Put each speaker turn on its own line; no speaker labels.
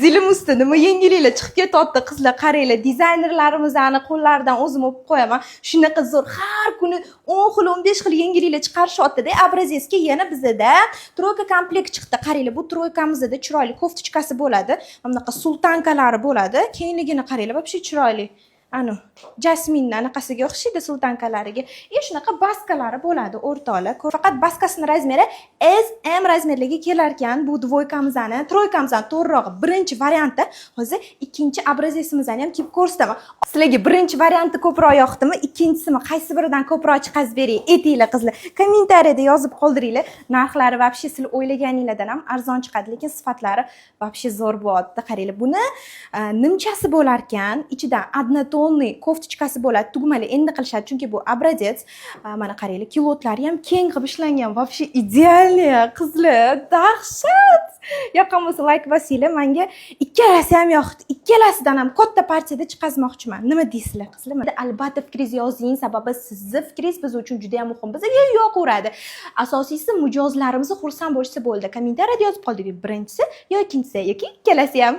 Dilim ustida nima yengilliklar chiqib ketyapti qizlar, qaranglar, dizaynerlarimizni qo'llaridan o'zim o'pib qo'yaman. Shunaqa zo'r har kuni 10 xil, 15 xil yengilliklar chiqarishyapti-da. Obrazesga yana bizda troyka komplekt chiqdi. Qaranglar, bu troykamizda chiroyli koftichkasi bo'ladi. Mana bunaqa sultankalari bo'ladi. Kengligini qaranglar, вообще chiroyli. Anu, jasminni anaqasiga o'xshaydi sultankalariga. Shunaqa baskalari bo'ladi o'rtoqlar. Faqat baskasining razmeri S, M razmerlarga kelar ekan. Bu dvoykamizning, troykamizning to'g'rirog'i birinchi varianti. Hozir ikkinchi obrazesimizni ham kiyib ko'rsataman. Sizlarga birinchi varianti ko'proq yoqdimi, ikkinchisimi qaysi biridan ko'proq chiqazib bering? Aytinglar qizlar. Kommentariyada yozib qoldiringlar. Narxlari вообще sizlar o'ylaganinglardan ham arzon chiqadi, lekin sifatlari вообще zo'r bo'lyapti. Qaranglar, buni nimchasi bo'lar ekan, ichidan однотонный koftichkasi bo'ladi, tugmali endi qilishadi, chunki bu obrazец. Mana qaranglar, kilotlari ham keng qilib ishlangan, вообще idealniy qizlar, dahshat. Yoqqan bo'lsa like bosinglar. Menga ikkalasi ham yoqdi. Ikkalasidan ham katta partiyada chiqazmoqchiman. Nima deysizlar qizlar? Albatta fikringizni yozing, sababi sizning fikringiz biz uchun juda ham muhim. Bizga yoqaveradi. Asosiysi mijozlarimiz xursand bo'lsa bo'ldi. Kommentariyada yozib qoldiring. Birinchisi yo ikkinchisi yoki ikkalasi ham.